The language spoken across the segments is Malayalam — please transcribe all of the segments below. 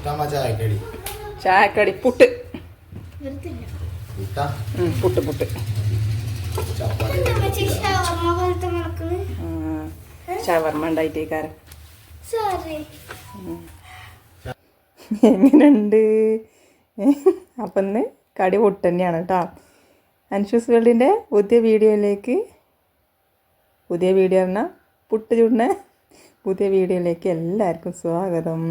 ചായക്കടി പുട്ട് പുട്ട് പുട്ട് ഷവർമ്മ ഉണ്ടായിട്ടേക്കാരം എങ്ങനെയുണ്ട് അപ്പം ഇന്ന് കടി പുട്ട് തന്നെയാണ് കേട്ടോ. അൻഷൂസ് വേൾഡിൻ്റെ പുതിയ വീഡിയോയിലേക്ക് പറഞ്ഞാൽ പുട്ട് ചൂടിന പുതിയ വീഡിയോയിലേക്ക് എല്ലാവർക്കും സ്വാഗതം.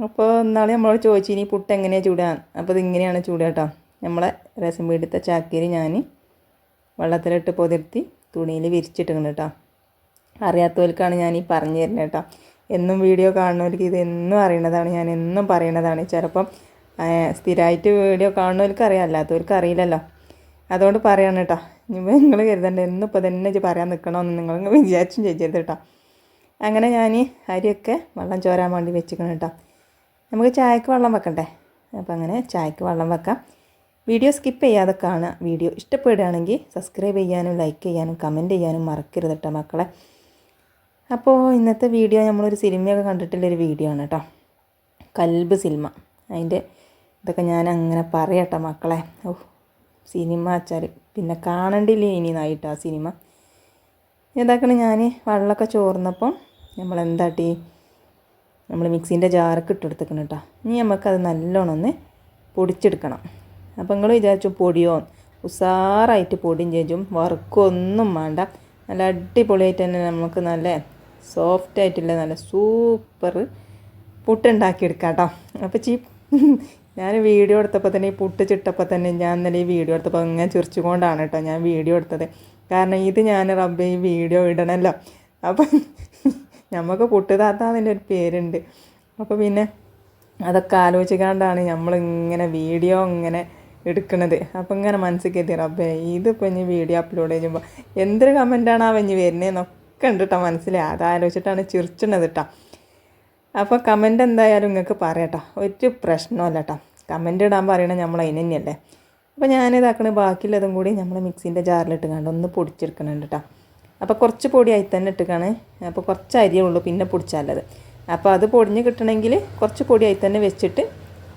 അപ്പോൾ നാളെ നമ്മളോട് ചോദിച്ചു ഇനി പുട്ട് എങ്ങനെയാണ് ചൂടാൻ. അപ്പോൾ ഇതിങ്ങനെയാണ് ചൂടുക കേട്ടോ. നമ്മളെ രസം വീടുത്തെ ചാക്കരി ഞാൻ വെള്ളത്തിലിട്ട് പൊതിർത്തി തുണിയിൽ വിരിച്ചിട്ടുണ്ട് കേട്ടോ. അറിയാത്തവർക്കാണ് ഞാൻ ഈ പറഞ്ഞു തരുന്നത് കേട്ടോ. എന്നും വീഡിയോ കാണുന്നവർക്ക് ഇത് എന്നും അറിയണതാണ്, ഞാൻ എന്നും പറയണതാണ്. ചിലപ്പം സ്ഥിരമായിട്ട് വീഡിയോ കാണുന്നവർക്ക് അറിയാം, അല്ലാത്തവർക്ക് അറിയില്ലല്ലോ. അതുകൊണ്ട് പറയാണ് കേട്ടോ. നിങ്ങൾ കരുതണ്ട എന്നും ഇപ്പോൾ തന്നെ പറയാൻ നിൽക്കണമെന്ന് നിങ്ങൾ വിചാരിച്ചും ചെയ്യരുത് കേട്ടോ. അങ്ങനെ ഞാൻ അരിയൊക്കെ വെള്ളം ചോരാൻ വേണ്ടി വെച്ചിക്കണം കേട്ടോ. നമുക്ക് ചായക്ക് വെള്ളം വെക്കണ്ടേ. അപ്പോൾ അങ്ങനെ ചായക്ക് വെള്ളം വെക്കാം. വീഡിയോ സ്കിപ്പ് ചെയ്യാതെ കാണുക. വീഡിയോ ഇഷ്ടപ്പെടുകയാണെങ്കിൽ സബ്സ്ക്രൈബ് ചെയ്യാനും ലൈക്ക് ചെയ്യാനും കമൻറ്റ് ചെയ്യാനും മറക്കരുത് കേട്ടോ മക്കളെ. അപ്പോൾ ഇന്നത്തെ വീഡിയോ നമ്മളൊരു സിനിമയൊക്കെ കണ്ടിട്ടുള്ളൊരു വീഡിയോ ആണ് കേട്ടോ. കൽബ് സിനിമ. അതിൻ്റെ ഇതൊക്കെ ഞാൻ അങ്ങനെ പറയട്ടോ മക്കളെ. ഓ സിനിമ വെച്ചാൽ പിന്നെ കാണണ്ടില്ലേ ഇനി നായിട്ട് ആ സിനിമ. ഇതാക്കണം ഞാൻ വെള്ളമൊക്കെ ചോർന്നപ്പം നമ്മളെന്താട്ടി നമ്മൾ മിക്സീൻ്റെ ജാറൊക്കെ ഇട്ടെടുത്തേക്കണം കേട്ടോ. ഇനി നമുക്കത് നല്ലോണം ഒന്ന് പൊടിച്ചെടുക്കണം. അപ്പോൾ നിങ്ങൾ വിചാരിച്ചു പൊടിയോ ഉസാറായിട്ട് പൊടിയും ചേച്ചും വറുക്കൊന്നും വേണ്ട. നല്ല അടിപൊളിയായിട്ട് തന്നെ നമുക്ക് നല്ല സോഫ്റ്റായിട്ടുള്ള നല്ല സൂപ്പർ പുട്ടുണ്ടാക്കിയെടുക്കാം കേട്ടോ. അപ്പോൾ ഞാൻ വീഡിയോ എടുത്തപ്പോൾ തന്നെ ഈ പുട്ട് ചിട്ടപ്പോൾ തന്നെ ഞാൻ ഇന്നലെ ഈ വീഡിയോ എടുത്തപ്പോൾ അങ്ങനെ ചിരിച്ചുകൊണ്ടാണ് കേട്ടോ ഞാൻ വീഡിയോ എടുത്തത്. കാരണം ഇത് ഞാൻ റബ്ബെ ഈ വീഡിയോ ഇടണമല്ലോ. അപ്പം നമുക്ക് പുട്ട് താത്താന്നതിൻ്റെ ഒരു പേരുണ്ട്. അപ്പോൾ പിന്നെ അതൊക്കെ ആലോചിക്കാണ്ടാണ് നമ്മളിങ്ങനെ വീഡിയോ ഇങ്ങനെ എടുക്കണത്. അപ്പോൾ ഇങ്ങനെ മനസ്സിൽ കയറ്റി റബ്ബേ ഇതിപ്പോൾ ഇനി വീഡിയോ അപ്ലോഡ് ചെയ്യുമ്പോൾ എന്തൊരു കമൻറ്റാണ് ആ വെഞ്ഞ് വരുന്നതെന്നൊക്കെ ഉണ്ട് കേട്ടോ മനസ്സിൽ. അതാലോചിച്ചിട്ടാണ് ചിരിച്ചണത് കേട്ടോ. അപ്പോൾ കമൻറ്റ് എന്തായാലും നിങ്ങൾക്ക് പറയാട്ടോ, ഒരു പ്രശ്നമല്ല കേട്ടോ. കമൻറ്റ് ഇടാൻ പറയണത് നമ്മൾ അതിന് തന്നെയല്ലേ. അപ്പോൾ ഞാനിതാക്കണ ബാക്കിയുള്ളതും കൂടി നമ്മൾ മിക്സീൻ്റെ ജാറിലിട്ട് കണ്ട് ഒന്ന് പൊടിച്ചെടുക്കണുണ്ട് കേട്ടോ. അപ്പോൾ കുറച്ച് പൊടി ആയി തന്നെ ഇട്ടിക്കാണ്. അപ്പോൾ കുറച്ച് അരിയേ ഉള്ളൂ പിന്നെ പൊടിച്ചാലത്. അപ്പോൾ അത് പൊടിഞ്ഞ് കിട്ടണമെങ്കിൽ കുറച്ച് പൊടി ആയി തന്നെ വെച്ചിട്ട്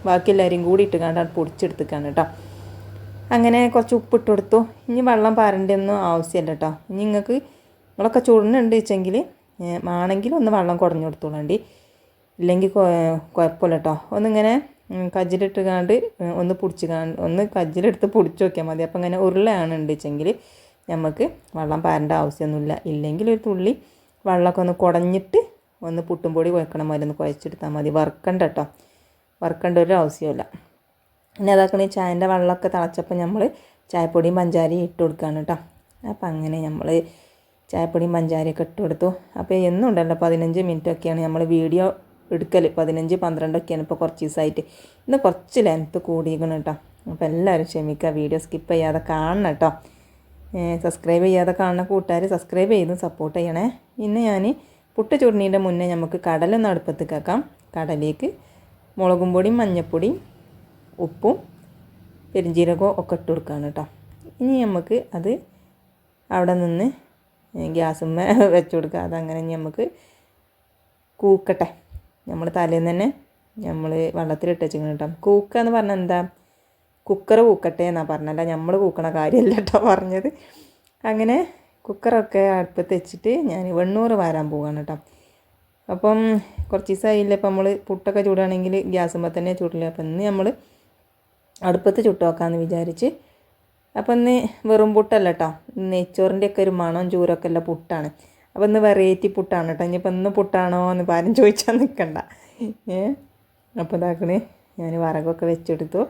ബാക്കിയുള്ള അരിയും കൂടി ഇട്ട് കണ്ടാണ് പൊടിച്ചെടുത്തേക്കാണ് കേട്ടോ. അങ്ങനെ കുറച്ച് ഉപ്പിട്ട് കൊടുത്തു. ഇനി വെള്ളം പാരേണ്ടതൊന്നും ആവശ്യമില്ല കേട്ടോ. ഇനി നിങ്ങളൊക്കെ ചുടുന്നുണ്ട് വെച്ചെങ്കിൽ ആണെങ്കിൽ ഒന്ന് വെള്ളം കുടഞ്ഞു കൊടുത്തോളാണ്ടി. ഇല്ലെങ്കിൽ കുഴപ്പമില്ല കേട്ടോ. ഒന്നിങ്ങനെ കജ്ജിലിട്ട് കാണ്ട് ഒന്ന് കജ്ജിലെടുത്ത് പൊടിച്ച് നോക്കിയാൽ മതി. അപ്പോൾ ഇങ്ങനെ ഉരുളയാണ് ഉണ്ടെച്ചെങ്കിൽ നമുക്ക് വെള്ളം പാരേണ്ട ആവശ്യമൊന്നുമില്ല. ഇല്ലെങ്കിൽ ഒരു തുള്ളി വെള്ളമൊക്കെ ഒന്ന് കുടഞ്ഞിട്ട് ഒന്ന് പുട്ടും പൊടി കുഴക്കണം മതി ഒന്ന് കുഴച്ചെടുത്താൽ മതി. വറുക്കണ്ട കേട്ടോ, വറുക്കേണ്ട ഒരു ആവശ്യമില്ല. പിന്നെ അതാക്കണ ചായൻ്റെ വെള്ളമൊക്കെ തിളച്ചപ്പോൾ നമ്മൾ ചായപ്പൊടിയും പഞ്ചാരയും ഇട്ട് കൊടുക്കുകയാണ് കേട്ടോ. അപ്പോൾ അങ്ങനെ നമ്മൾ ചായപ്പൊടിയും പഞ്ചാരയൊക്കെ ഇട്ട് കൊടുത്തു. അപ്പോൾ എന്നും ഉണ്ടല്ലോ 15 മിനിറ്റൊക്കെയാണ് നമ്മൾ വീഡിയോ എടുക്കൽ. 15-12 ഇപ്പോൾ കുറച്ച് ദിവസമായിട്ട്. ഇന്ന് കുറച്ച് ലെങ്ത്ത് കൂടിയിരിക്കണം കേട്ടോ. അപ്പോൾ എല്ലാവരും ക്ഷമിക്കുക, വീഡിയോ സ്കിപ്പ് ചെയ്യാതെ കാണണം കേട്ടോ. സബ്സ്ക്രൈബ് ചെയ്യാതെ കാണുന്ന കൂട്ടുകാർ സബ്സ്ക്രൈബ് ചെയ്തും സപ്പോർട്ട് ചെയ്യണേ. ഇന്ന് ഞാൻ പുട്ട് ചുടുന്നതിൻ്റെ മുന്നേ നമുക്ക് കടലൊന്ന് അടുപ്പത്ത് കേൾക്കാം. കടലേക്ക് മുളകും പൊടിയും മഞ്ഞൾപ്പൊടിയും ഉപ്പും പെരിഞ്ജീരകവും ഒക്കെ ഇട്ട് കൊടുക്കുകയാണ് കേട്ടോ. ഇനി നമുക്ക് അത് അവിടെ നിന്ന് ഗ്യാസുമ്മ വെച്ച് കൊടുക്കുക. അതങ്ങനെ നമുക്ക് കൂക്കട്ടെ. നമ്മൾ തലേന്ന് തന്നെ നമ്മൾ വെള്ളത്തിലിട്ട് വെച്ചിരിക്കണം കേട്ടോ. കൂക്കുക എന്ന് പറഞ്ഞാൽ എന്താ, കുക്കർ കൂക്കട്ടെ എന്നാണ് പറഞ്ഞല്ല, നമ്മൾ കൂക്കണ കാര്യമല്ല കേട്ടോ പറഞ്ഞത്. അങ്ങനെ കുക്കറൊക്കെ അടുപ്പത്ത് വെച്ചിട്ട് ഞാൻ വെണ്ണൂറ് വാരാൻ പോവുകയാണ് കേട്ടോ. അപ്പം കുറച്ച് ദിവസമായില്ല ഇപ്പം നമ്മൾ പുട്ടൊക്കെ ചൂടുകയാണെങ്കിൽ ഗ്യാസുമ്പോൾ തന്നെ ചൂടില്ല. അപ്പം ഇന്ന് നമ്മൾ അടുപ്പത്ത് ചുട്ട് വെക്കാമെന്ന് വിചാരിച്ച്. അപ്പം ഇന്ന് വെറും പുട്ടല്ല കേട്ടോ, നെയ്ച്ചോറിൻ്റെയൊക്കെ ഒരു മണം ചൂരൊക്കെ ഉള്ള പുട്ടാണ്. അപ്പോൾ ഇന്ന് വെറൈറ്റി പുട്ടാണ് കേട്ടോ. ഇനിയിപ്പോൾ ഇന്ന് പുട്ടാണോ എന്ന് ആരും ചോദിച്ചാൽ നിൽക്കണ്ട. അപ്പോൾ ഇതാക്കണേ ഞാൻ വറകൊക്കെ വെച്ചെടുത്തു,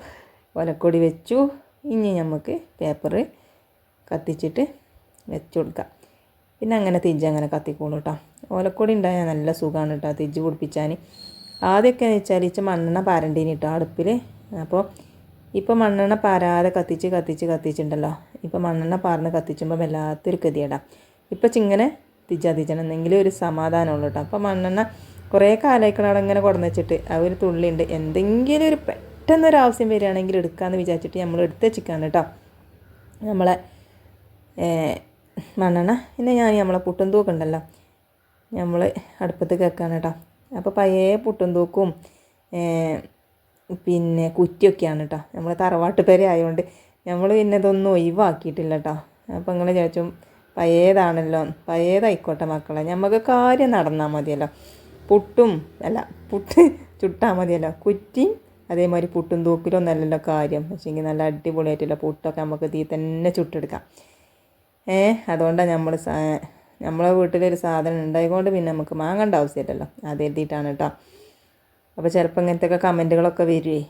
ഒലക്കൊടി വെച്ചു. ഇനി നമുക്ക് പേപ്പർ കത്തിച്ചിട്ട് വെച്ച് കൊടുക്കാം. പിന്നെ അങ്ങനെ തിജ്ജ് അങ്ങനെ കത്തിക്കോളൂ കേട്ടോ. ഓലക്കൊടി ഉണ്ടായാൽ നല്ല സുഖമാണ് കേട്ടോ തിജ്ജ് പിടിപ്പിച്ചാൽ. ആദ്യമൊക്കെ എന്ന് വെച്ചാൽ മണ്ണെണ്ണ പാരണ്ടീന് കേട്ടോ അടുപ്പിൽ. അപ്പോൾ ഇപ്പോൾ മണ്ണെണ്ണ പാരാതെ കത്തിച്ചിട്ടുണ്ടല്ലോ. ഇപ്പോൾ മണ്ണെണ്ണ പാർന്ന് കത്തിച്ചുമ്പോൾ വല്ലാത്തൊരു ഗതിയേടാ. ഇപ്പോൾ ഇങ്ങനെ തിജ്ജണം എന്തെങ്കിലും ഒരു സമാധാനമുള്ളൂ കേട്ടോ. അപ്പോൾ മണ്ണെണ്ണ കുറേ കാലമായിക്കണം അവിടെ ഇങ്ങനെ കൊടുന്ന് വെച്ചിട്ട് ആ ഒരു തുള്ളിയുണ്ട്. എന്തെങ്കിലും ഒരു പെട്ടെന്നൊരാവശ്യം വരികയാണെങ്കിൽ എടുക്കാമെന്ന് വിചാരിച്ചിട്ട് നമ്മൾ എടുത്ത് വെച്ചിക്കാണ് കേട്ടോ നമ്മളെ മണ്ണെണ്ണ. പിന്നെ ഞാൻ നമ്മളെ പുട്ടും തൂക്കുണ്ടല്ലോ നമ്മൾ അടുപ്പത്ത് കേൾക്കാണ് കേട്ടോ. അപ്പോൾ പഴയ പുട്ടും തൂക്കും പിന്നെ കുറ്റിയൊക്കെയാണ് കേട്ടോ. നമ്മൾ തറവാട്ട് പേരെ ആയതുകൊണ്ട് നമ്മൾ പിന്നെ ഇതൊന്നും ഒഴിവാക്കിയിട്ടില്ല കേട്ടോ. അപ്പോൾ നിങ്ങൾ ചോദിച്ചും പഴയതാണല്ലോ, പഴയതായിക്കോട്ടെ മക്കളെ, നമുക്ക് കാര്യം നടന്നാൽ മതിയല്ലോ. പുട്ട് ചുട്ടാൽ മതിയല്ലോ. കുറ്റിയും അതേമാതിരി പുട്ടും തൂക്കിലൊന്നല്ലല്ലോ കാര്യം. പക്ഷേങ്കിൽ നല്ല അടിപൊളിയായിട്ടുള്ള പുട്ടൊക്കെ നമുക്ക് തീ തന്നെ ചുട്ടെടുക്കാം. അതുകൊണ്ടാണ് നമ്മളെ വീട്ടിലൊരു സാധനം ഉണ്ടായതുകൊണ്ട് പിന്നെ നമുക്ക് വാങ്ങേണ്ട ആവശ്യമില്ലല്ലോ, അത് എഴുതിയിട്ടാണ് കേട്ടോ. അപ്പോൾ ചിലപ്പോൾ ഇങ്ങനത്തെയൊക്കെ കമൻറ്റുകളൊക്കെ വരുവേ,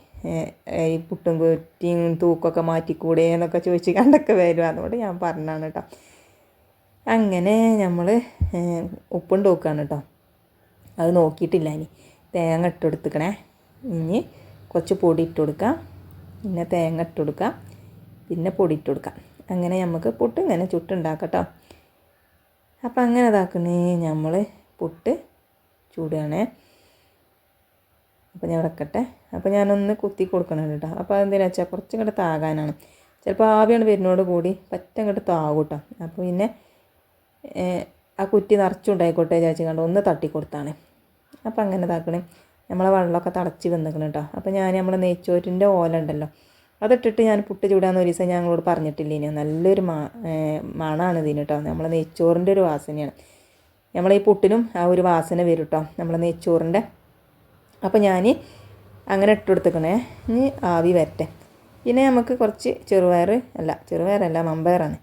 ഈ പുട്ടും കുറ്റിയും തൂക്കൊക്കെ മാറ്റിക്കൂടെ എന്നൊക്കെ ചോദിച്ച് കണ്ടൊക്കെ വരും. അതുകൊണ്ട് ഞാൻ പറഞ്ഞാണ് കേട്ടോ. അങ്ങനെ നമ്മൾ ഉപ്പും തൂക്കാണ് കേട്ടോ. അത് നോക്കിയിട്ടില്ല. ഇനി തേങ്ങ ഇട്ട് കൊടുക്കണേ. ഇനി കുറച്ച് പൊടി ഇട്ട് കൊടുക്കാം, പിന്നെ തേങ്ങ ഇട്ട് കൊടുക്കാം, പിന്നെ പൊടി ഇട്ട് കൊടുക്കാം. അങ്ങനെ നമുക്ക് പുട്ട് ഇങ്ങനെ ചുട്ടുണ്ടാക്കട്ടോ. അപ്പം അങ്ങനെ ഇതാക്കണേ നമ്മൾ പുട്ട് ചൂടുകയാണേ. അപ്പോൾ ഞാൻ വെക്കട്ടെ. അപ്പോൾ ഞാനൊന്ന് കുത്തി കൊടുക്കണം കേട്ടോ. അപ്പോൾ അതെന്തിനാ വെച്ചാൽ കുറച്ചും കൂടെ താകാനാണ്. ചിലപ്പോൾ ആവിയാണ് വരുന്നതോട് കൂടി പറ്റ അങ്ങോട്ട് താകും കേട്ടോ. അപ്പോൾ പിന്നെ ആ കുറ്റി നിറച്ചുണ്ടായിക്കോട്ടെ വിചാരിച്ച് കണ്ട് ഒന്ന് തട്ടി കൊടുത്താണ്. അപ്പോൾ അങ്ങനെ ഇതാക്കണേ. നമ്മളെ വെള്ളമൊക്കെ തിളച്ച് വന്നിക്കണം കേട്ടോ. അപ്പോൾ ഞാൻ നമ്മളെ നെയ്ച്ചോറ്റിൻ്റെ ഓല ഉണ്ടല്ലോ, അതിട്ടിട്ട് ഞാൻ പുട്ട് ചൂടാന്ന് ഒരു ദിവസം ഞങ്ങളോട് പറഞ്ഞിട്ടില്ല. ഇനി നല്ലൊരു മണമാണ് ഇതിന് കേട്ടോ. നമ്മളെ നെയ്ച്ചോറിൻ്റെ ഒരു വാസനയാണ്. നമ്മളീ പുട്ടിനും ആ ഒരു വാസന വരും കേട്ടോ, നമ്മളെ നെയ്ച്ചോറിൻ്റെ. അപ്പോൾ ഞാൻ അങ്ങനെ ഇട്ട് കൊടുത്തേക്കണേ. ഇനി ആവി വരട്ടെ. പിന്നെ നമുക്ക് കുറച്ച് ചെറുപയറല്ല മമ്പയറാണ്,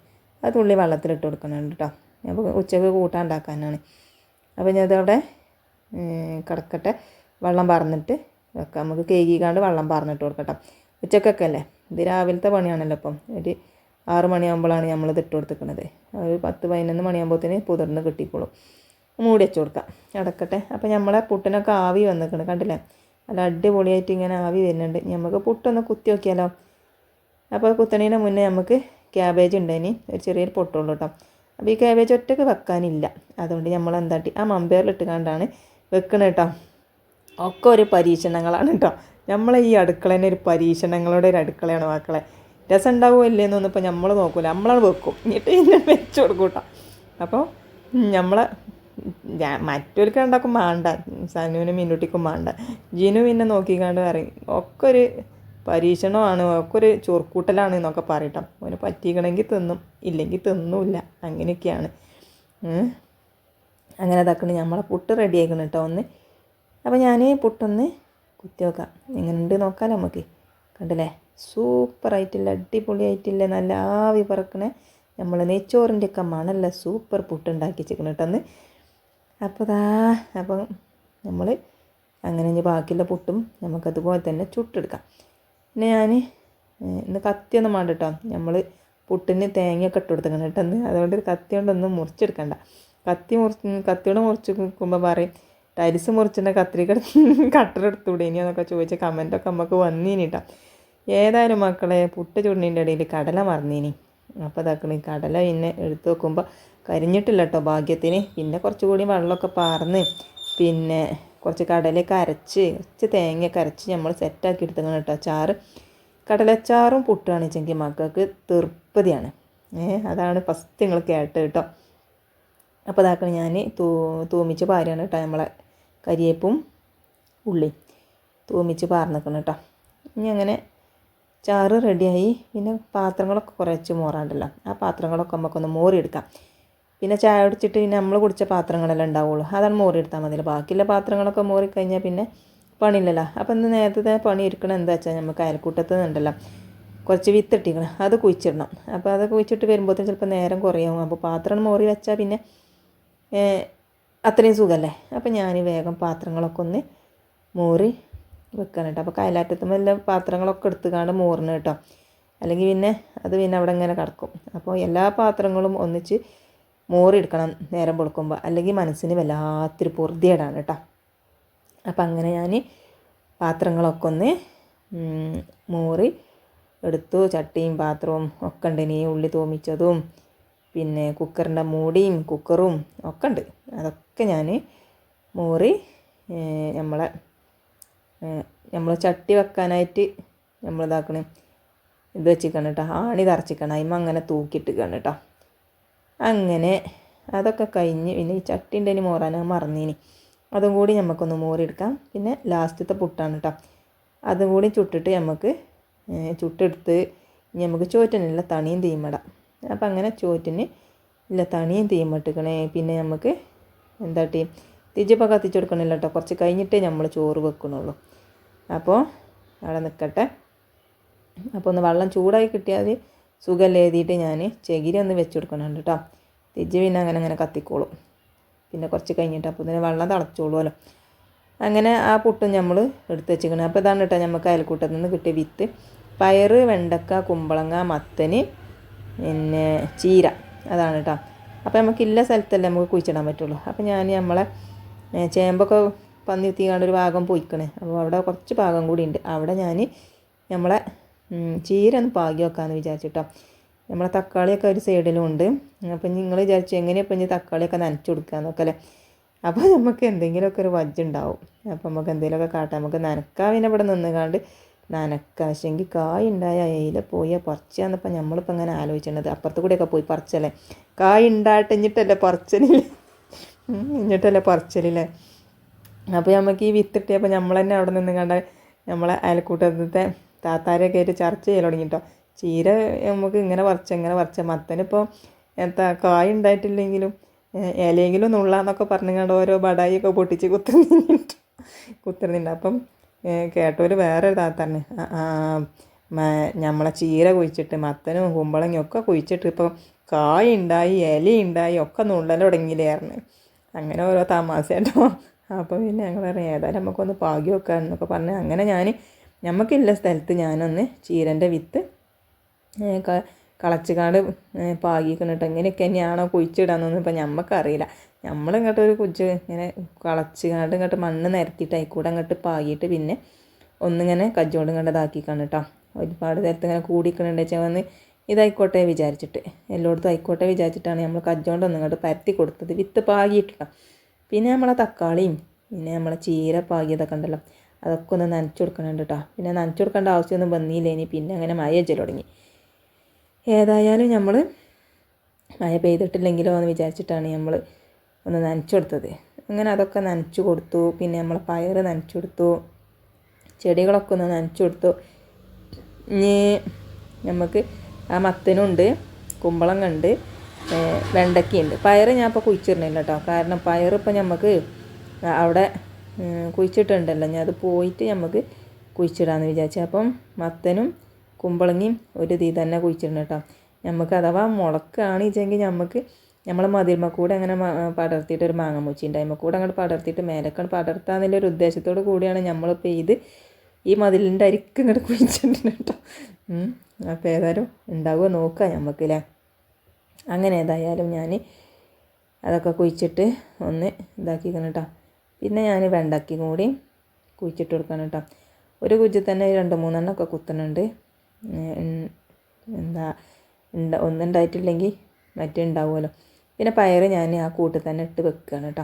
അത് തുള്ളി വെള്ളത്തിലിട്ട് കൊടുക്കുന്നുണ്ട് കേട്ടോ. അപ്പോൾ ഉച്ചക്ക് കൂട്ടാൻ ഉണ്ടാക്കാനാണ്. അപ്പോൾ ഞാൻ ഇതവിടെ കിടക്കട്ടെ. വെള്ളം പറന്നിട്ട് വെക്കാം. നമുക്ക് കേകിക്കാണ്ട് വെള്ളം പറന്നിട്ട് കൊടുക്കട്ടോ. ഉച്ചക്കൊക്കെ അല്ലേ, ഇത് രാവിലത്തെ പണിയാണല്ലോ. ഇപ്പം ഒരു 6 മണിയാകുമ്പോഴാണ് നമ്മളിത് ഇട്ട് കൊടുത്തിരിക്കുന്നത്. ഒരു 10-11 മണിയാകുമ്പോഴത്തേന് പുതിർന്ന് കിട്ടിക്കോളും. മൂടി വെച്ച് കൊടുക്കാം, അടക്കട്ടെ. അപ്പോൾ നമ്മളെ പുട്ടിനൊക്കെ ആവി വന്നിരിക്കണം, കണ്ടില്ലേ? നല്ല അടിപൊളിയായിട്ട് ഇങ്ങനെ ആവി വരുന്നുണ്ട്. നമുക്ക് പുട്ടൊന്ന് കുത്തി നോക്കിയാലോ. അപ്പോൾ കുത്തണീന് മുന്നേ നമുക്ക് ക്യാബേജ് ഉണ്ടായിന്, ഒരു ചെറിയൊരു പൊട്ടുള്ളൂ കേട്ടോ. അപ്പോൾ ഈ ക്യാബേജ് ഒറ്റക്ക് വെക്കാനില്ല, അതുകൊണ്ട് നമ്മൾ എന്താട്ടി ആ മമ്പയറിലിട്ട് കണ്ടാണ് വെക്കണത് കേട്ടോ. ഒക്കെ ഒരു പരീക്ഷണങ്ങളാണ് കേട്ടോ. നമ്മളെ ഈ അടുക്കള തന്നെ ഒരു പരീക്ഷണങ്ങളുടെ ഒരു അടുക്കളയാണ് മക്കളെ. രസം ഉണ്ടാവുമോ ഇല്ലേന്നൊന്നും ഇപ്പോൾ നമ്മൾ നോക്കൂല, നമ്മളത് വെക്കും, എന്നിട്ട് പിന്നെ വെച്ച് കൊടുക്കും കേട്ടോ. അപ്പോൾ നമ്മളെ മറ്റൊരു ഉണ്ടാക്കും വേണ്ട, സനുവിനും മിന്നുട്ടിക്കും വേണ്ട, ജിനു പിന്നെ നോക്കിക്കാണ്ട് പറയും ഒക്കെ ഒരു പരീക്ഷണമാണ്, ഒക്കെ ഒരു ചൊറുക്കൂട്ടലാണ് എന്നൊക്കെ പറയട്ടോ. അവന് പറ്റിക്കണമെങ്കിൽ തിന്നും, ഇല്ലെങ്കിൽ തിന്നില്ല, അങ്ങനെയൊക്കെയാണ്. അങ്ങനെ ഇതാക്കണം. നമ്മളെ പുട്ട് റെഡി ആക്കണം കേട്ടോ ഒന്ന്. അപ്പോൾ ഞാൻ പുട്ടൊന്ന് കുത്തി നോക്കാം, എങ്ങനെയുണ്ട് നോക്കാമല്ലോ നമുക്ക്. കണ്ടില്ലേ, സൂപ്പറായിട്ടില്ല, അടിപൊളിയായിട്ടില്ല, നല്ല ആവി പറക്കണേ. നമ്മൾ നെയ്ച്ചോറിൻ്റെ ഒക്കെ മണല്ല സൂപ്പർ പുട്ട് ഉണ്ടാക്കി വെച്ചിരിക്കണം കേട്ടോ ഒന്ന്. അപ്പം നമ്മൾ അങ്ങനെ ഇനി ബാക്കിയുള്ള പുട്ടും നമുക്കതുപോലെ തന്നെ ചുട്ടെടുക്കാം. പിന്നെ ഞാൻ ഇന്ന് കത്തിയൊന്നും വേണ്ട കേട്ടോ. നമ്മൾ പുട്ടിന് തേങ്ങയൊക്കെ ഇട്ട് കൊടുത്തേക്കണം കേട്ടോ ഒന്ന്. അതുകൊണ്ട് കത്തി കൊണ്ടൊന്നും മുറിച്ചെടുക്കണ്ട. കത്തിയോടെ മുറിച്ച് നിൽക്കുമ്പോൾ പറയും ടൈൽസ് മുറിച്ചിട്ട് കട്ടറെടുത്തൂടെ ഇനി എന്നൊക്കെ ചോദിച്ച കമൻറ്റൊക്കെ നമുക്ക് വന്നീനി കേട്ടോ. ഏതായാലും മക്കളെ പുട്ട് ചുടുന്നതിൻ്റെ ഇടയിൽ കടല മറന്നീനി. അപ്പോൾ ഇതാക്കണ കടല പിന്നെ എടുത്ത് വെക്കുമ്പോൾ കരിഞ്ഞിട്ടില്ല കേട്ടോ ഭാഗ്യത്തിന്. പിന്നെ കുറച്ചുകൂടി വെള്ളമൊക്കെ പാർന്ന് പിന്നെ കുറച്ച് കടലയൊക്കെ അരച്ച് കുറച്ച് തേങ്ങയൊക്കെ അരച്ച് നമ്മൾ സെറ്റാക്കി എടുത്തങ്ങനെ കേട്ടോ. കടലച്ചാറും പുട്ടാണ് വെച്ചെങ്കിൽ മക്കൾക്ക് തൃപ്തിയാണ്. അതാണ് ഫസ്റ്റ് നിങ്ങൾ കേട്ട് കേട്ടോ. അപ്പോൾ ഇതാക്കണം ഞാൻ തൂമിച്ച് പാരാണ് കേട്ടോ. നമ്മളെ കരിയേപ്പും ഉള്ളി തൂമിച്ച് പാർന്നിക്കണം കേട്ടോ. ഇനി അങ്ങനെ ചാറ് റെഡിയായി. പിന്നെ പാത്രങ്ങളൊക്കെ കുറച്ച് മോറാണ്ടല്ലോ, ആ പാത്രങ്ങളൊക്കെ നമുക്കൊന്ന് മോറിയെടുക്കാം. പിന്നെ ചായ കുടിച്ചിട്ട് പിന്നെ നമ്മൾ കുടിച്ച പാത്രങ്ങളെല്ലാം ഉണ്ടാവുള്ളൂ, അതാണ് മോറിയെടുത്താൽ മതിയല്ലോ. ബാക്കിയുള്ള പാത്രങ്ങളൊക്കെ മോറിക്കഴിഞ്ഞാൽ പിന്നെ പണിയില്ലല്ലോ. അപ്പോൾ ഇന്ന് നേരത്തെ പണി ഇരിക്കണം എന്താ വെച്ചാൽ നമുക്ക് അയൽക്കൂട്ടത്തിൽ നിന്നുണ്ടല്ലോ കുറച്ച് വിത്തിട്ടിക്കണം, അത് കുഴിച്ചിടണം. അപ്പോൾ അത് കുഴിച്ചിട്ട് വരുമ്പോഴത്തേക്കും ചിലപ്പോൾ നേരം കുറയാവും. അപ്പോൾ പാത്രം മോറി വെച്ചാൽ പിന്നെ അത്രയും സുഖമല്ലേ. അപ്പോൾ ഞാൻ വേഗം പാത്രങ്ങളൊക്കെ ഒന്ന് മോറി വെക്കണം കേട്ടോ. അപ്പോൾ കയലാറ്റത്തുമ്പോൾ എല്ലാ പാത്രങ്ങളൊക്കെ എടുത്തുകൊണ്ട് മോറണം കേട്ടോ, അല്ലെങ്കിൽ പിന്നെ അത് പിന്നെ അവിടെ ഇങ്ങനെ കിടക്കും. അപ്പോൾ എല്ലാ പാത്രങ്ങളും ഒന്നിച്ച് മോറിയെടുക്കണം നേരം പൊടുക്കുമ്പോൾ, അല്ലെങ്കിൽ മനസ്സിന് വല്ലാത്തൊരു പൊറുതിയേടാണ് കേട്ടോ. അപ്പം അങ്ങനെ ഞാൻ പാത്രങ്ങളൊക്കെ ഒന്ന് മോറി എടുത്തു. ചട്ടിയും പാത്രവും ഒക്കെ ഉണ്ട്, ഇനി ഉള്ളി തോമിച്ചതും പിന്നെ കുക്കറിൻ്റെ മൂടിയും കുക്കറും ഒക്കെ ഉണ്ട്. അതൊക്കെ ഞാൻ മോറി നമ്മൾ ചട്ടി വെക്കാനായിട്ട് നമ്മളിതാക്കണം ഇത് വെച്ചിക്കണം കേട്ടോ, ആണി തറച്ചിക്കണം, അതിമ്മ അങ്ങനെ തൂക്കിയിട്ടിക്കണം കേട്ടോ. അങ്ങനെ അതൊക്കെ കഴിഞ്ഞ് പിന്നെ ഈ ചട്ടിൻ്റെ ഇനി മോറാൻ മറന്നീനി. അതും കൂടി നമുക്കൊന്ന് മോറിയെടുക്കാം. പിന്നെ ലാസ്റ്റത്തെ പുട്ടാണ് കേട്ടോ. അതും കൂടി ചുട്ടിട്ട് നമുക്ക് ചുട്ടെടുത്ത് ഇനി നമുക്ക് ചോറ്റിനുള്ള തണിയും തീമടാം. അപ്പം അങ്ങനെ ചോറ്റിന് ഇല്ല തണിയും തീമിട്ടിക്കണേ. പിന്നെ നമുക്ക് എന്താട്ടി തിരിച്ചിപ്പോൾ കത്തിച്ച് കൊടുക്കണില്ല കേട്ടോ, കുറച്ച് കഴിഞ്ഞിട്ടേ നമ്മൾ ചോറ് വെക്കണുള്ളൂ. അപ്പോൾ അവിടെ നിൽക്കട്ടെ. അപ്പോൾ ഒന്ന് വെള്ളം ചൂടായി കിട്ടിയാൽ സുഖമല്ലേ എഴുതിയിട്ട് ഞാൻ ചകിരി ഒന്ന് വെച്ച് കൊടുക്കണുണ്ട് കേട്ടോ. തിരിച്ച് പിന്നെ അങ്ങനെ കത്തിക്കോളും. പിന്നെ കുറച്ച് കഴിഞ്ഞിട്ട് അപ്പോൾ ഇതിന് വെള്ളം തിളച്ചോളുമല്ലോ. അങ്ങനെ ആ പുട്ടും നമ്മൾ എടുത്ത് വെച്ചിരിക്കണം. അപ്പോൾ ഇതാണ് കേട്ടോ നമുക്ക് അയൽക്കൂട്ടത്തിൽ നിന്ന് കിട്ടിയ വിത്ത്. പയറ്, വെണ്ടക്ക, കുമ്പളങ്ങ, മത്തന്, പിന്നെ ചീര, അതാണ് കേട്ടോ. അപ്പോൾ നമുക്കില്ല സ്ഥലത്തല്ലേ നമുക്ക് കുഴിച്ചിടാൻ പറ്റുള്ളൂ. അപ്പോൾ ഞാൻ നമ്മളെ ചേമ്പൊക്കെ പന്നിത്തിക്കാണ്ട് ഒരു ഭാഗം പൊയ്ക്കണേ. അപ്പോൾ അവിടെ കുറച്ച് ഭാഗം കൂടി ഉണ്ട്. അവിടെ ഞാൻ നമ്മളെ ചീര ഒന്ന് പാകി വെക്കാമെന്ന് വിചാരിച്ചിട്ടോ. നമ്മളെ തക്കാളിയൊക്കെ ഒരു സൈഡിലും ഉണ്ട്. അപ്പം നിങ്ങൾ വിചാരിച്ചു എങ്ങനെയപ്പോൾ ഇനി തക്കാളിയൊക്കെ നനച്ച് കൊടുക്കാമെന്നൊക്കെ അല്ലേ. അപ്പോൾ നമുക്ക് എന്തെങ്കിലുമൊക്കെ ഒരു വജ്ജുണ്ടാവും. അപ്പോൾ നമുക്ക് എന്തെങ്കിലുമൊക്കെ കാട്ടാം. നമുക്ക് നനക്കാവിനെ ഇവിടെ നിന്നുകാണ്ട് നനക്കാശെങ്കിൽ കായ് ഉണ്ടായ അതിൽ പോയി പറിച്ചാന്നപ്പോൾ നമ്മളിപ്പോൾ അങ്ങനെ ആലോചിച്ചത്. അപ്പുറത്ത് കൂടെയൊക്കെ പോയി പറിച്ചല്ലേ, കായ് ഉണ്ടായിട്ടിഞ്ഞിട്ടല്ലേ പറിച്ചലില്ലേ, ഇഞ്ഞിട്ടല്ലേ പറിച്ചലില്ലേ. അപ്പോൾ നമുക്ക് ഈ വിത്തിട്ടിയപ്പോൾ നമ്മൾ തന്നെ അവിടെ നിന്ന് കണ്ട നമ്മളെ അയൽക്കൂട്ടത്തെ താത്താരെയൊക്കെ ആയിട്ട് ചർച്ച ചെയ്യൽ തുടങ്ങിട്ടോ. ചീര നമുക്ക് ഇങ്ങനെ പറിച്ച മത്തനിപ്പോൾ എന്താ കായ് ഉണ്ടായിട്ടില്ലെങ്കിലും ഇലയെങ്കിലും നുള്ളാന്നൊക്കെ പറഞ്ഞു കണ്ട് ഓരോ ബടായിയൊക്കെ പൊട്ടിച്ച് കുത്തുന്നുണ്ട്. അപ്പം കേട്ടവർ വേറൊരു താത്താറിന് നമ്മളെ ചീര കുഴിച്ചിട്ട് മത്തനും കുമ്പളങ്ങയും ഒക്കെ കുഴിച്ചിട്ട് ഇപ്പോൾ കായ് ഉണ്ടായി ഇലയുണ്ടായി ഒക്കെ നുള്ളൽ തുടങ്ങിയില്ലായിരുന്നു. അങ്ങനെ ഓരോ തമാശ കേട്ടോ. അപ്പോൾ പിന്നെ ഞങ്ങൾ പറഞ്ഞു ഏതായാലും നമുക്കൊന്ന് പാകി വെക്കാമെന്നൊക്കെ പറഞ്ഞ് അങ്ങനെ നമുക്കില്ല സ്ഥലത്ത് ഞാനൊന്ന് ചീരൻ്റെ വിത്ത് കളച്ചുകാട് പാകിക്കണം കേട്ടോ. ഇങ്ങനെയൊക്കെ തന്നെയാണോ കുഴിച്ചിടാന്നൊന്നും ഇപ്പം നമുക്കറിയില്ല. നമ്മളിങ്ങോട്ട് ഒരു കുജ്ജ് ഇങ്ങനെ കളച്ചുകാണ്ട് ഇങ്ങോട്ട് മണ്ണ് നിരത്തിയിട്ട് അതിൽക്കൂടെ അങ്ങോട്ട് പാകിയിട്ട് പിന്നെ ഒന്നിങ്ങനെ കജ്ജോണ്ട് ഇങ്ങോട്ട് ഇതാക്കിക്കാണ് കേട്ടോ. ഒരുപാട് നേരത്തെ ഇങ്ങനെ കൂടിക്കണുണ്ട് വെച്ചാൽ വന്ന് ഇതായിക്കോട്ടെ വിചാരിച്ചിട്ട് എല്ലായിടത്തും ആയിക്കോട്ടെ വിചാരിച്ചിട്ടാണ് നമ്മൾ കജ്ജോണ്ട് ഒന്നിങ്ങോട്ട് പരത്തി കൊടുത്തത്, വിത്ത് പാകിയിട്ടിട്ടോ. പിന്നെ നമ്മളെ തക്കാളിയും പിന്നെ നമ്മളെ ചീര പാകിയതൊക്കെ ഉണ്ടല്ലോ അതൊക്കെ ഒന്ന് നനച്ചു കൊടുക്കണുണ്ട് കേട്ടോ. പിന്നെ നനച്ചു കൊടുക്കേണ്ട ആവശ്യമൊന്നും വന്നില്ലേനി. പിന്നെ അങ്ങനെ മഴ വെച്ചൽ തുടങ്ങി. ഏതായാലും നമ്മൾ മഴ പെയ്തിട്ടില്ലെങ്കിലോ എന്ന് വിചാരിച്ചിട്ടാണ് നമ്മൾ ഒന്ന് നനച്ചു കൊടുത്തത്. അങ്ങനെ അതൊക്കെ നനച്ചു കൊടുത്തു. പിന്നെ നമ്മൾ പയറ് നനച്ചു കൊടുത്തു, ചെടികളൊക്കെ ഒന്ന് നനച്ചു കൊടുത്തു. ഇനി നമുക്ക് ആ മത്തനുണ്ട്, കുമ്പളങ്ങ ഉണ്ട്, വെണ്ടയ്ക്കുണ്ട്. പയറ് ഞാൻ ഇപ്പോൾ കുഴിച്ചിടണില്ല കേട്ടോ. കാരണം പയറിപ്പോൾ നമുക്ക് അവിടെ കുഴിച്ചിട്ടുണ്ടല്ലോ, ഞാൻ അത് പോയിട്ട് നമുക്ക് കുഴിച്ചിടാമെന്ന് വിചാരിച്ചു. അപ്പം മത്തനും കുമ്പളങ്ങയും ഒരു തീ തന്നെ കുഴിച്ചിടണം കേട്ടോ. നമുക്ക് അഥവാ മുളക്കാണ് വെച്ചെങ്കിൽ നമുക്ക് നമ്മളെ മതിൽമ കൂടെ അങ്ങനെ പടർത്തിയിട്ട് ഒരു മാങ്ങ മുച്ചിൻ്റെ അതിമ കൂടെ അങ്ങോട്ട് പടർത്തിയിട്ട് മേലക്കാണ് പടർത്താന്നുള്ള ഒരു ഉദ്ദേശത്തോട് കൂടിയാണ് നമ്മളിപ്പോൾ ഈ മതിലിൻ്റെ അരിക്ക് ഇങ്ങോട്ട് കുഴിച്ചിട്ടുണ്ട് കേട്ടോ. അപ്പോൾ ഏതായാലും ഉണ്ടാവുക നോക്കാം നമുക്കല്ലേ. അങ്ങനെ ഏതായാലും ഞാൻ അതൊക്കെ കുഴിച്ചിട്ട് ഒന്ന് ഇതാക്കിക്കണം കേട്ടോ. പിന്നെ ഞാൻ വെണ്ടയ്ക്ക് കൂടി കുഴിച്ചിട്ട് കൊടുക്കണം കേട്ടോ. ഒരു കുജ്ജിൽ തന്നെ 2-3 എണ്ണമൊക്കെ കുത്തുന്നുണ്ട്. ഒന്നുണ്ടായിട്ടില്ലെങ്കിൽ മറ്റേ ഉണ്ടാവുമല്ലോ. പിന്നെ പയറ് ഞാൻ ആ കൂട്ടിൽ തന്നെ ഇട്ട് വെക്കുകയാണ് കേട്ടോ.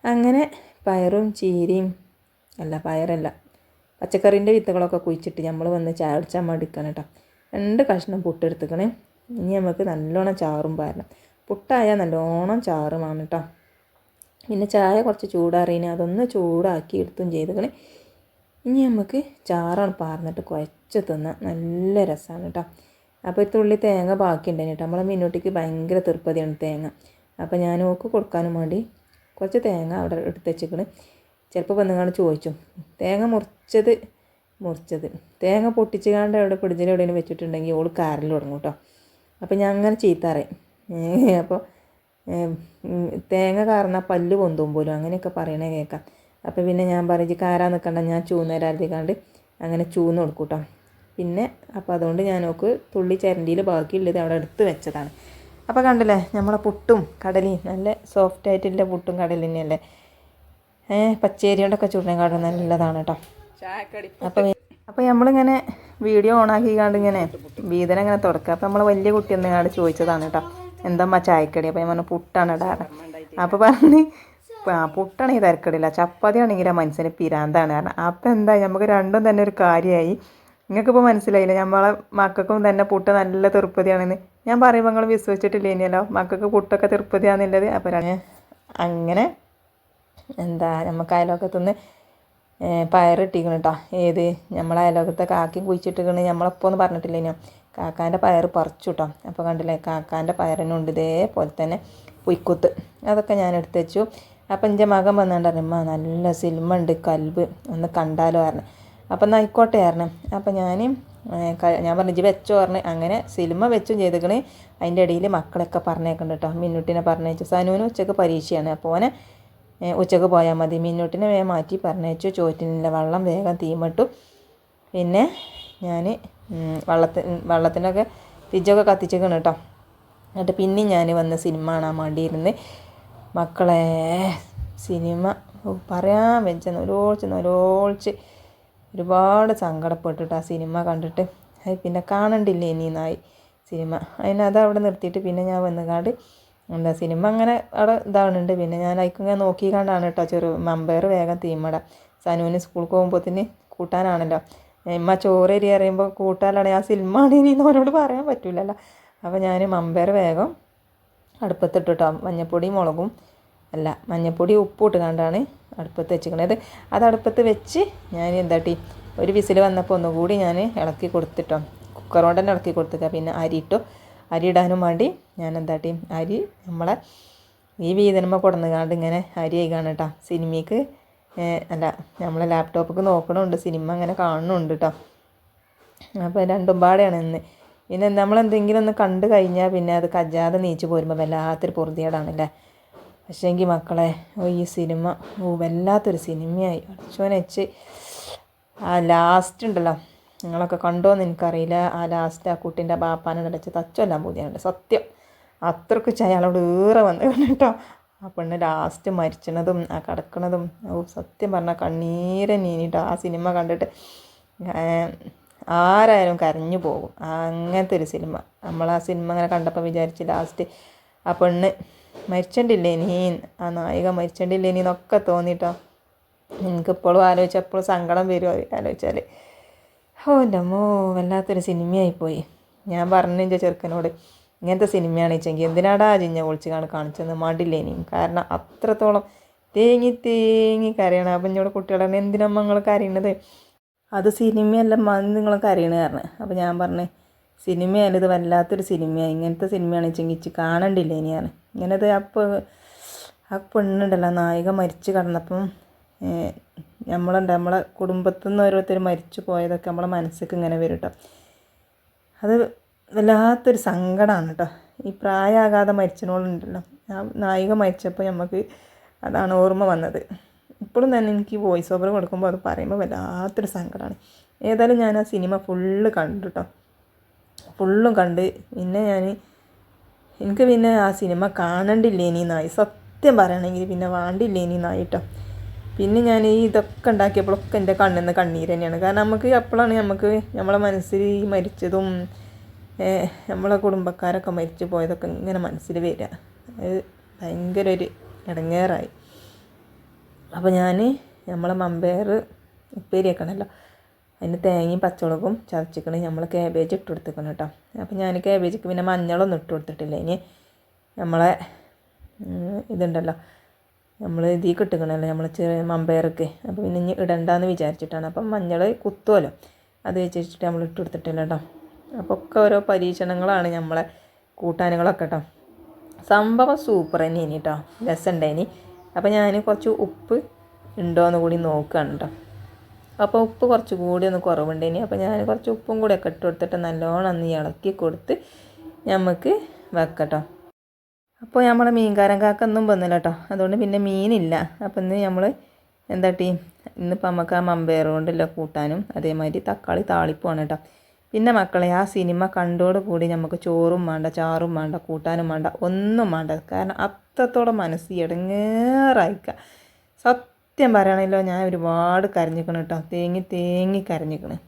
അങ്ങനെ പയറും ചീരയും പയറല്ല പച്ചക്കറീൻ്റെ വിത്തുകളൊക്കെ കുഴിച്ചിട്ട് നമ്മൾ വന്ന് ചായ കുടിച്ചാൽ മടിക്കണം കേട്ടോ. 2 കഷ്ണം പുട്ടെടുത്തുക്കണേ. ഇനി നമുക്ക് നല്ലോണം ചാറും പാരണം. പുട്ടായാൽ നല്ലോണം ചാറുമാണ് കേട്ടോ. പിന്നെ ചായ കുറച്ച് ചൂടാറിയിന് അതൊന്ന് ചൂടാക്കി എടുത്തും ചെയ്തേക്കണേ. ഇനി നമുക്ക് ചാറാണ് പാർന്നിട്ട് കുഴച്ച് തിന്നാൻ നല്ല രസമാണ് കേട്ടോ. അപ്പോൾ ഒരു തുള്ളി തേങ്ങ ബാക്കിയുണ്ടായിന് കേട്ടോ. നമ്മളെ മീനൂട്ടിക്ക് ഭയങ്കര തൃപ്പതിയാണ് തേങ്ങ. അപ്പോൾ ഞാൻ ഓക്ക് കൊടുക്കാനും വേണ്ടി കുറച്ച് തേങ്ങ അവിടെ എടുത്ത് വെച്ചിക്കണ്. ചിലപ്പോൾ വന്നുകാണ്ട് ചോദിച്ചു തേങ്ങ മുറിച്ചത് തേങ്ങ പൊട്ടിച്ചുകാണ്ട് അവിടെ ഫ്രിഡ്ജിൽ എവിടെയെങ്കിലും വെച്ചിട്ടുണ്ടെങ്കിൽ ഓൾ കാറിൽ തുടങ്ങും കേട്ടോ. അപ്പോൾ ഞാൻ അങ്ങനെ ചീത്തറയും. അപ്പോൾ തേങ്ങ കാരണ പല്ല് പൊന്തും പോലും അങ്ങനെയൊക്കെ പറയണേ കേൾക്കാം. അപ്പോൾ പിന്നെ ഞാൻ പറയും കാരാൻ നിൽക്കണ്ട, ഞാൻ ചൂന്നേരാതിക്കാണ്ട് അങ്ങനെ ചൂന്ന് കൊടുക്കും കേട്ടോ. പിന്നെ അപ്പോൾ അതുകൊണ്ട് ഞാൻ നോക്ക് തുള്ളി ചിരണ്ടിയിൽ ബാക്കിയുള്ളത് അവിടെ എടുത്ത് വെച്ചതാണ്. അപ്പോൾ കണ്ടില്ലേ നമ്മളെ പുട്ടും കടലയും നല്ല സോഫ്റ്റ് ആയിട്ടുള്ള പുട്ടും കടലും തന്നെയല്ലേ. പച്ചേരി കൊണ്ടൊക്കെ ചുടനേക്കാളും നല്ലതാണ് കേട്ടോ. അപ്പോൾ നമ്മളിങ്ങനെ വീഡിയോ ഓണാക്കി കണ്ട് ഇങ്ങനെ വീതന ഇങ്ങനെ തുറക്കുക. അപ്പോൾ നമ്മൾ വലിയ കുട്ടി ഒന്നുകാണ്ട് ചോദിച്ചതാണ് കേട്ടോ എന്തമ്മ ചായക്കടി. അപ്പോൾ ഞാൻ പറഞ്ഞു പുട്ടാണ് ഇടാറ്. അപ്പോൾ പറഞ്ഞ് പുട്ടാണെങ്കിൽ തിരക്കടില്ല, ചപ്പാത്തി ആണെങ്കിൽ ആ മനുഷ്യന് പിരാന്താണ് കാരണം. അപ്പോൾ എന്താ നമുക്ക് രണ്ടും തന്നെ ഒരു കാര്യമായി. നിങ്ങൾക്കിപ്പോൾ മനസ്സിലായില്ല നമ്മളെ മക്കൾക്കും തന്നെ പുട്ട് നല്ല തിരുപ്പതിയാണെന്ന്. ഞാൻ പറയുമ്പോൾ നിങ്ങൾ വിശ്വസിച്ചിട്ടില്ല ഇനിയല്ലോ മക്കൾക്ക് പുട്ടൊക്കെ തിരുപ്പതിയാണെന്നുള്ളത്. അപ്പോൾ അങ്ങനെ എന്താ നമുക്ക് അയലോക്കത്തുനിന്ന് പയറിട്ടിക്കണം കേട്ടോ. ഏത് നമ്മളെ അയലോക്കത്തെ കാക്കി കുഴിച്ചിട്ടിക്കണ്, നമ്മളപ്പോൾ ഒന്നും പറഞ്ഞിട്ടില്ല ഇനിയോ. കാക്കാൻ്റെ പയർ പറിച്ചു കേട്ടോ. അപ്പോൾ കണ്ടില്ലേ, കാക്കാൻ്റെ പയറിനുണ്ട് ഇതേപോലെ തന്നെ പുയ്ക്കുത്ത്. അതൊക്കെ ഞാൻ എടുത്ത് വെച്ചു. അപ്പം എൻ്റെ മകൻ വന്നിട്ടുണ്ടമ്മ നല്ല സിനിമ ഉണ്ട് കൽബ്, ഒന്ന് കണ്ടാലോ പറഞ്ഞു. അപ്പം എന്നാൽ ആയിക്കോട്ടെ പറഞ്ഞു. അപ്പം ഞാൻ പറഞ്ഞു ഇജ്ജ് വെച്ചോ പറഞ്ഞു. അങ്ങനെ സിനിമ വെച്ചും ചെയ്തേക്കണ്. അതിൻ്റെ ഇടയിൽ മക്കളൊക്കെ പറഞ്ഞേക്കുന്നുണ്ട് കേട്ടോ. മിന്നുട്ടിനെ പറഞ്ഞയച്ചു. സനുവിന് ഉച്ചക്ക് പരീക്ഷയാണ്, അപ്പോൾ ഓനെ ഉച്ചക്ക് പോയാൽ മതി. മിന്നുട്ടിനെ വേഗം മാറ്റി പറഞ്ഞയച്ചു. ചോറ്റിനുള്ള വെള്ളം വേഗം തീമിട്ടു. പിന്നെ ഞാൻ വെള്ളത്തിനൊക്കെ ഫ്രിഡ്ജൊക്കെ കത്തിച്ചേക്കണം കേട്ടോ. എന്നിട്ട് പിന്നെ ഞാൻ വന്ന് സിനിമ കാണാൻ വേണ്ടിയിരുന്ന്. മക്കളെ സിനിമ പറയാൻ വെച്ച നൊലോളിച്ച് ഒരുപാട് സങ്കടപ്പെട്ടിട്ട് ആ സിനിമ കണ്ടിട്ട്. അത് പിന്നെ കാണണ്ടില്ലേ ഇനിന്നായി സിനിമ. അതിനത് അവിടെ നിർത്തിയിട്ട് പിന്നെ ഞാൻ വന്നുകാണ്ട് എന്താ സിനിമ അങ്ങനെ അവിടെ ഇതാവുന്നുണ്ട്. പിന്നെ ഞാൻ അതിങ്ങനെ നോക്കി കണ്ടാണ് കേട്ടോ മമ്പയർ വേഗം തീമട. സനുവിന് സ്കൂളിൽ പോകുമ്പോഴത്തേന് കൂട്ടാനാണല്ലോ. ഇമ്മ ചോറേരി അറിയുമ്പോൾ കൂട്ടാനാണ് ആ സിനിമ ആണ് ഇനിന്ന് അവരോട് പറയാൻ പറ്റില്ലല്ലോ. അപ്പോൾ ഞാൻ മമ്പയർ വേഗം അടുപ്പത്തിട്ട് കേട്ടോ. മഞ്ഞപ്പൊടി ഉപ്പും ഇട്ട് കണ്ടാണ് അടുപ്പത്ത് വെച്ചിരിക്കണത്. അത് അടുപ്പത്ത് വെച്ച് ഞാൻ എന്താട്ടി ഒരു വിസിൽ വന്നപ്പോൾ ഒന്നുകൂടി ഞാൻ ഇളക്കി കൊടുത്തിട്ടോ. കുക്കറോണ്ട് തന്നെ ഇളക്കി കൊടുത്തിട്ട് പിന്നെ അരി ഇടാനും വേണ്ടി ഞാൻ എന്താട്ടി അരി നമ്മളെ ഈ വീതനമ്മ കൊടുന്നുകാണ്ട് ഇങ്ങനെ അരി ആയിക്കാണ് കേട്ടോ. സിനിമയ്ക്ക് നമ്മളെ ലാപ്ടോപ്പിക്ക് നോക്കണമുണ്ട്, സിനിമ അങ്ങനെ കാണുന്നുണ്ട് കേട്ടോ. അപ്പോൾ രണ്ടും പാടെയാണ് ഇന്ന്. പിന്നെ നമ്മളെന്തെങ്കിലും ഒന്ന് കണ്ടു കഴിഞ്ഞാൽ പിന്നെ അത് കജ്ജാതെ നീച്ച് പോരുമ്പോൾ വല്ലാത്തൊരു പൊറുതിയേടാണല്ലേ. പക്ഷേ എങ്കിൽ മക്കളെ ഈ സിനിമ വല്ലാത്തൊരു സിനിമയായി. അച്ഛനെ വെച്ച് ആ ലാസ്റ്റ് ഉണ്ടല്ലോ, നിങ്ങളൊക്കെ കണ്ടോയെന്ന് എനിക്കറിയില്ല. ആ ലാസ്റ്റ് ആ കുട്ടീൻ്റെ ബാപ്പാനെ നിലച്ച് തച്ചെല്ലാം പൂതിയുണ്ട് സത്യം. അത്രയ്ക്ക് അയാളോട് ഏറെ വന്നു കേട്ടോ. ആ പെണ്ണ് ലാസ്റ്റ് മരിച്ചണതും ആ കിടക്കണതും സത്യം പറഞ്ഞാൽ കണ്ണീരനീനിട്ടോ. ആ സിനിമ കണ്ടിട്ട് ആരായാലും കരഞ്ഞു പോകും. അങ്ങനത്തെ ഒരു സിനിമ. നമ്മൾ ആ സിനിമ അങ്ങനെ കണ്ടപ്പോൾ വിചാരിച്ച് ലാസ്റ്റ് ആ പെണ്ണ് മരിച്ചണ്ടില്ലേ നീ, ആ നായിക മരിച്ചണ്ടില്ലേ നീ എന്നൊക്കെ തോന്നിട്ടോ. എനിക്കിപ്പോഴും ആലോചിച്ചപ്പോഴും സങ്കടം വരുമോ ആലോചിച്ചാൽ. എൻ്റെ അമ്മോ വല്ലാത്തൊരു സിനിമയായിപ്പോയി. ഞാൻ പറഞ്ഞു ചെറുക്കനോട് ഇങ്ങനത്തെ സിനിമയാണ് വെച്ചെങ്കിൽ എന്തിനാടാ ജിഞ്ഞ പൊളിച്ച് കാണിച്ചെന്ന് മടില്ലേ ഇനിയും. കാരണം അത്രത്തോളം തേങ്ങി കരയണം. അപ്പം എന്നോട് കുട്ടികളെ എന്തിനമ്മ നിങ്ങൾ കരയണത്, അത് സിനിമയല്ല നിങ്ങൾ കരയണ കാരണം. അപ്പോൾ ഞാൻ പറഞ്ഞു സിനിമയായാലും ഇത് വല്ലാത്തൊരു സിനിമയാണ്, ഇങ്ങനത്തെ സിനിമയാണ് വെച്ചെങ്കിൽ കാണണ്ടില്ലേ ഇനിയാണ് ഇങ്ങനത്. അപ്പോൾ ആ പെണ്ണുണ്ടല്ലോ നായിക മരിച്ചു കിടന്നപ്പം നമ്മളെ കുടുംബത്തിൽ നിന്ന് ഓരോരുത്തർ മരിച്ചു പോയതൊക്കെ നമ്മളെ മനസ്സിലേക്ക് ഇങ്ങനെ വരും കേട്ടോ. അത് വല്ലാത്തൊരു സങ്കടമാണ് കേട്ടോ. ഈ പ്രായമാകാതെ മരിച്ചനോളുണ്ടല്ലോ, ആ നായിക മരിച്ചപ്പോൾ നമുക്ക് അതാണ് ഓർമ്മ വന്നത്. ഇപ്പോഴും തന്നെ എനിക്ക് വോയിസ് ഓവർ കൊടുക്കുമ്പോൾ അത് പറയുമ്പോൾ വല്ലാത്തൊരു സങ്കടമാണ്. ഏതായാലും ഞാൻ ആ സിനിമ ഫുള്ള് കണ്ടു കേട്ടോ. ഫുള്ളും കണ്ട് പിന്നെ എനിക്ക് പിന്നെ ആ സിനിമ കാണണ്ടില്ലേനിന്നായി. സത്യം പറയണമെങ്കിൽ പിന്നെ വാണ്ടില്ലേനിന്നായി കേട്ടോ. പിന്നെ ഞാൻ ഇതൊക്കെ ഉണ്ടാക്കിയപ്പോഴൊക്കെ എൻ്റെ കണ്ണിൽ നിന്ന് കണ്ണീര് തന്നെയാണ്. കാരണം അപ്പോഴാണ് നമ്മളെ മനസ്സിൽ ഈ മരിച്ചതും നമ്മളെ കുടുംബക്കാരൊക്കെ മരിച്ചു പോയതൊക്കെ ഇങ്ങനെ മനസ്സിൽ വരിക. അത് ഭയങ്കര ഒരു ഇടങ്ങേറായി. അപ്പോൾ നമ്മളെ മമ്പയർ ഉപ്പേരി വെക്കണമല്ലോ, അതിന് തേങ്ങയും പച്ചമുളകും ചതച്ചിക്കണ്. നമ്മൾ കാബേജ് ഇട്ട് കൊടുത്തിക്കണം കേട്ടോ. അപ്പോൾ ഞാൻ കാബേജിക്ക് പിന്നെ മഞ്ഞളൊന്നും ഇട്ട് കൊടുത്തിട്ടില്ല. ഇനി നമ്മളെ ഇതുണ്ടല്ലോ, നമ്മൾ ഇതിൽ കിട്ടുകണല്ലോ നമ്മൾ ചെറിയ മമ്പയർക്ക്. അപ്പോൾ പിന്നെ ഇനി ഇടണ്ടെന്ന് വിചാരിച്ചിട്ടാണ്. അപ്പം മഞ്ഞൾ കുത്തുമല്ലോ, അത് വെച്ചിട്ട് നമ്മൾ ഇട്ട് കൊടുത്തിട്ടില്ല കേട്ടോ. അപ്പോൾ ഒക്കെ ഓരോ പരീക്ഷണങ്ങളാണ് നമ്മളെ കൂട്ടാനുകളൊക്കെ കേട്ടോ. സംഭവം സൂപ്പർ തന്നെയാണ് കേട്ടോ, രസമുണ്ടായിനി. അപ്പോൾ ഞാൻ കുറച്ച് ഉപ്പ് ഉണ്ടോയെന്ന് കൂടി നോക്കുകയാണ് കേട്ടോ. അപ്പോൾ ഉപ്പ് കുറച്ച് കൂടി ഒന്ന് കുറവുണ്ടേനി. അപ്പോൾ ഞാൻ കുറച്ച് ഉപ്പും കൂടി ഒക്കെ ഇട്ട് കൊടുത്തിട്ട് നല്ലോണം ഒന്ന് ഇളക്കി കൊടുത്ത് നമുക്ക് വെക്കട്ടോ. അപ്പോൾ നമ്മളെ മീൻകാരൻ കാക്കൊന്നും വന്നില്ല കേട്ടോ, അതുകൊണ്ട് പിന്നെ മീനില്ല. അപ്പോൾ ഇന്ന് നമ്മൾ എന്താട്ടി ഇന്നിപ്പോൾ നമുക്ക് ആ മമ്പയർ കൊണ്ടല്ലോ കൂട്ടാനും അതേമാതിരി തക്കാളി താളിപ്പുമാണ് കേട്ടോ. പിന്നെ മക്കളെ ആ സിനിമ കണ്ടോട് കൂടി നമുക്ക് ചോറും വേണ്ട, ചാറും വേണ്ട, കൂട്ടാനും വേണ്ട, ഒന്നും വേണ്ട. കാരണം അത്രത്തോളം മനസ്സ് ഇടങ്ങേറായിക്കുക. സത്യം പറയണല്ലോ, ഞാൻ ഒരുപാട് കരഞ്ഞിക്കണം കേട്ടോ. തേങ്ങി കരഞ്ഞിക്കണം.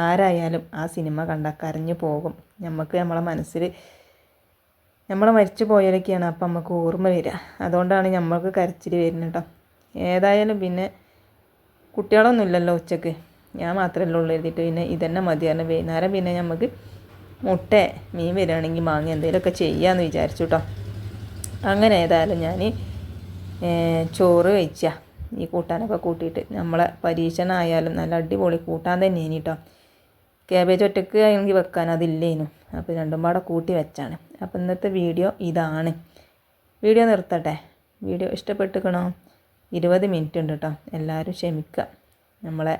ആരായാലും ആ സിനിമ കണ്ടാൽ കരഞ്ഞു പോകും. നമുക്ക് നമ്മളെ മനസ്സിൽ നമ്മളെ മരിച്ചു പോയാലൊക്കെയാണ് അപ്പം നമുക്ക് ഓർമ്മ വരിക. അതുകൊണ്ടാണ് നമ്മൾക്ക് കരച്ചിൽ വരുന്നത് കേട്ടോ. ഏതായാലും പിന്നെ കുട്ടികളൊന്നും ഇല്ലല്ലോ ഉച്ചക്ക്, ഞാൻ മാത്രമല്ലേ ഉള്ളൂ എഴുതിയിട്ട് പിന്നെ ഇതന്നെ മതിയാണ്. വൈകുന്നേരം പിന്നെ നമുക്ക് മുട്ട മീൻ വരികയാണെങ്കിൽ വാങ്ങി എന്തെങ്കിലുമൊക്കെ ചെയ്യാമെന്ന് വിചാരിച്ചു കേട്ടോ. അങ്ങനെ ഏതായാലും ഞാൻ ചോറ് വെച്ച ഈ കൂട്ടാനൊക്കെ കൂട്ടിയിട്ട് നമ്മളെ പരീക്ഷണമായാലും നല്ല അടിപൊളി കൂട്ടാൻ തന്നെയാണ് കേട്ടോ. കാബേജ് ഒറ്റയ്ക്ക് ആണെങ്കിൽ വെക്കാൻ അതില്ലേനു, അപ്പോൾ രണ്ടും പാടെ കൂട്ടി വെച്ചാണ്. അപ്പോൾ ഇന്നത്തെ വീഡിയോ ഇതാണ്. വീഡിയോ നിർത്തട്ടെ. വീഡിയോ ഇഷ്ടപ്പെട്ടിക്കണോ? 20 മിനിറ്റ് ഉണ്ട് കേട്ടോ. എല്ലാവരും ക്ഷമിക്കുക, നമ്മളെ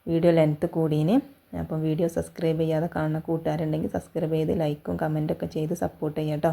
വീഡിയോ ലെങ്ത്ത് കൂടീന്. അപ്പം വീഡിയോ സബ്സ്ക്രൈബ് ചെയ്യാതെ കാണുന്ന കൂട്ടുകാരുണ്ടെങ്കിൽ സബ്സ്ക്രൈബ് ചെയ്ത് ലൈക്കും കമൻറ്റൊക്കെ ചെയ്ത് സപ്പോർട്ട് ചെയ്യാം കേട്ടോ.